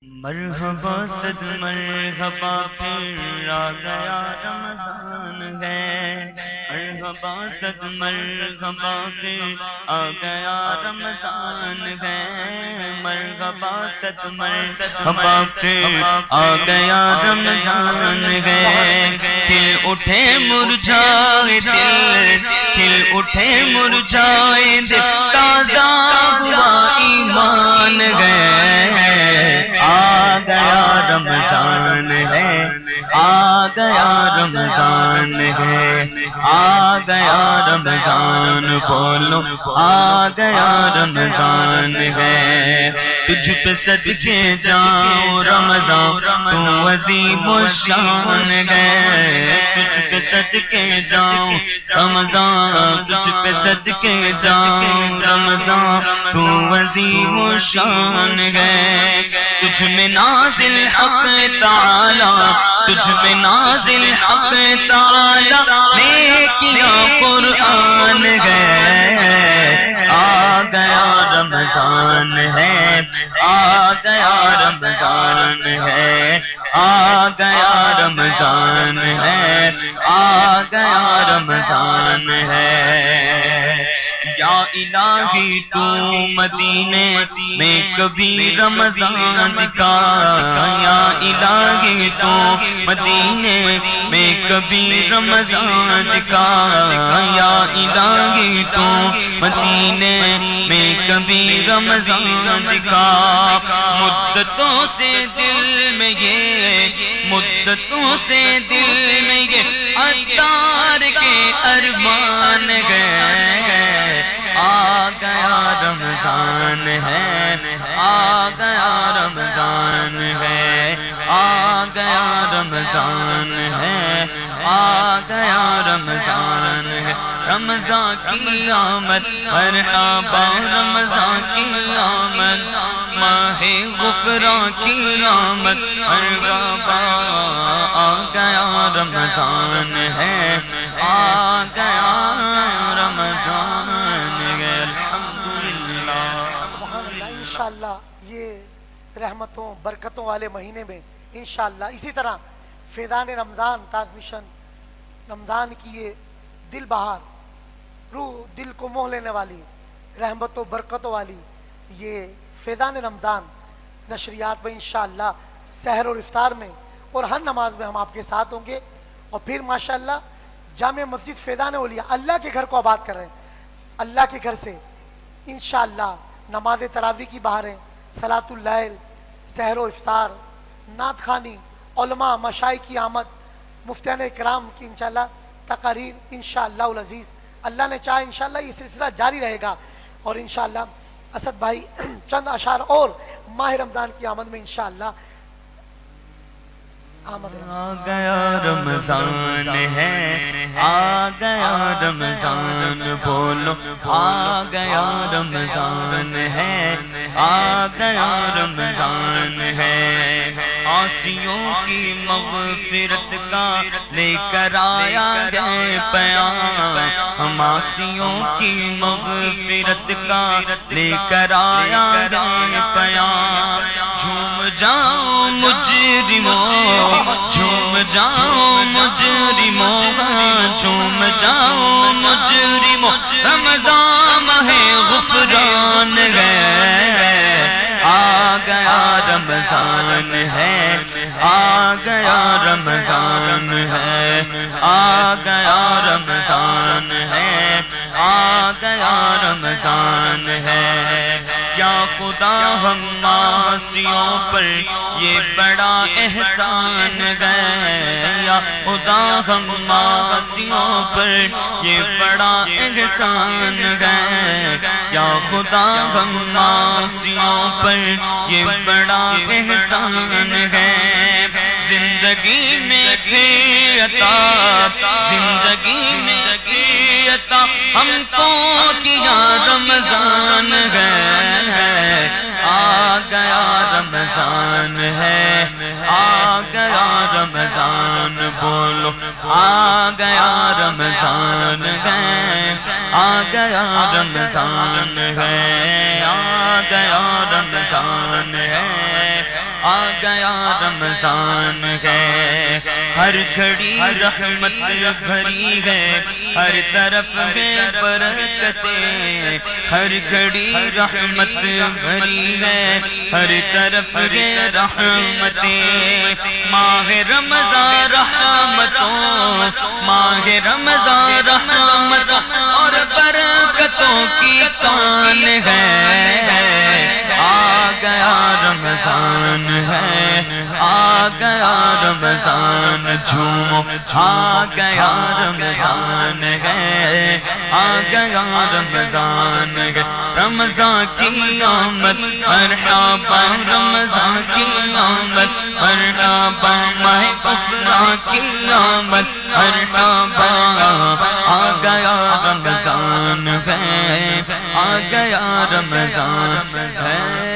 مرحبا صد مرحبا پھر آ گیا رمضان ہے، مرحبا صد مرحبا پھر آ گیا رمضان ہے، مرحبا صد مرحبا پھر آ گیا رمضان ہے۔ کھل اٹھے مرجھائے دل، کھل اٹھے مرجھائے دل، تازہ ہوا ایمان ہے۔ آ گیا رمضان ہے، آ گیا رمضان ہے، آ گیا رمضان، بولو آ گیا رمضان ہے۔ تجھ پہ صدقے جاؤں رمضان، تو عظیم الشان ہے۔ تجھ پہ صدقے جاؤں رمضان، تجھ پہ صدقے جاؤں رمضان، تو عظیم الشان ہے۔ تجھ میں نازل حق تعالی، تجھ میں نازل حق تعالی، نیکیاں قرآن ہے۔ آ گیا رمضان ہے، آ گیا رمضان ہے، آ گیا رمضان ہے، آ گیا رمضان ہے۔ یا الہی تو مدینے میں کبھی رمضان دکھا، یا الہی تو مدینے میں کبھی رمضان دکھا، یا الہی تو مدینے میں کبھی رمضان دکھا۔ مدتوں سے دل میں یہ، مدتوں سے دل میں یہ عطار کے ارمان گئے۔ آ گیا رمضان ہے، آ گیا رمضان ہے، آ گیا رمضان ہے، آ گیا رمضان ہے۔ رمضان کی آمد مرحبا، رمضان کی آمد، ماہ غفران کی آمد مرحبا۔ آ گیا رمضان ہے، آ گیا رمضان ہے، الحمدللہ۔ انشاءاللہ یہ رحمتوں برکتوں والے مہینے میں انشاءاللہ اسی طرح فیضان رمضان ٹرانسمیشن، رمضان کی یہ دل بہار، روح دل کو موہ لینے والی، رحمتوں برکتوں والی یہ فیضان رمضان نشریات میں انشاءاللہ سحر اور افطار میں اور ہر نماز میں ہم آپ کے ساتھ ہوں گے۔ اور پھر ماشاءاللہ جامع مسجد فیضان اولیاء اللہ کے گھر کو آباد کر رہے ہیں، اللہ کے گھر سے انشاءاللہ نماز تراویح کی بہاریں، صلاۃ اللیل، سحر و افطار، نعت خوانی، علماء مشائخ کی آمد، مفتیان اکرام کی انشاءاللہ تقاریر، انشاءاللہ العزیز اللہ نے چاہا انشاءاللہ یہ سلسلہ جاری رہے گا۔ اور انشاءاللہ اسد بھائی چند اشعار اور ماہ رمضان کی آمد میں انشاءاللہ آ گیا رمضان ہے، آ گیا رمضان، بولو آ گیا رمضان ہے، آ گیا رمضان ہے۔ عاصیوں کی مغفرت کا لے کر آیا ہے پیام، ہم عاصیوں کی مغفرت کا لے کر آیا ہے پیام۔ جھوم جاؤ مجرموں، جھوم جاؤ مجرموں، جھوم جاؤ مجرموں، رمضان ماہ غفران ہے۔ آ گیا رمضان ہے، آ گیا رمضان ہے، آ گیا رمضان ہے، آ گیا رمضان ہے۔ یا خدا ہم عاصیوں پر یہ بڑا احسان ہے، یا خدا ہم عاصیوں پر یہ بڑا احسان ہے، یا خدا ہم عاصیوں پر یہ بڑا احسان ہے۔ زندگی میں پھر عطا، زندگی میں پھر عطا ہم کو کیا رمضان ہے۔ آ گیا رمضان ہے، آ گیا رمضان، بولو آ گیا رمضان ہے، آ گیا رمضان ہے، آ گیا رمضان ہے، آ گیا رمضان ہے، ہر گھڑی رحمت بھری ہے، ہر طرف ہے برکتیں، ہر گھڑی رحمت بھری ہے، ہر طرف ہے رحمتیں، ماہ رمضان رحمتوں، ماہ رمضان رحمتوں اور برکتوں کی کان ہے، آ گیا رمضان ہے، آ گیا رمضان، جھومو آ گیا رمضان ہے، آ گیا رمضان ہے، رمضان کی آمد مرحبا، رمضان کی آمد مرحبا، ماہ افراح کی آمد مرحبا، آ گیا رمضان ہے، آ گیا رمضان ہے۔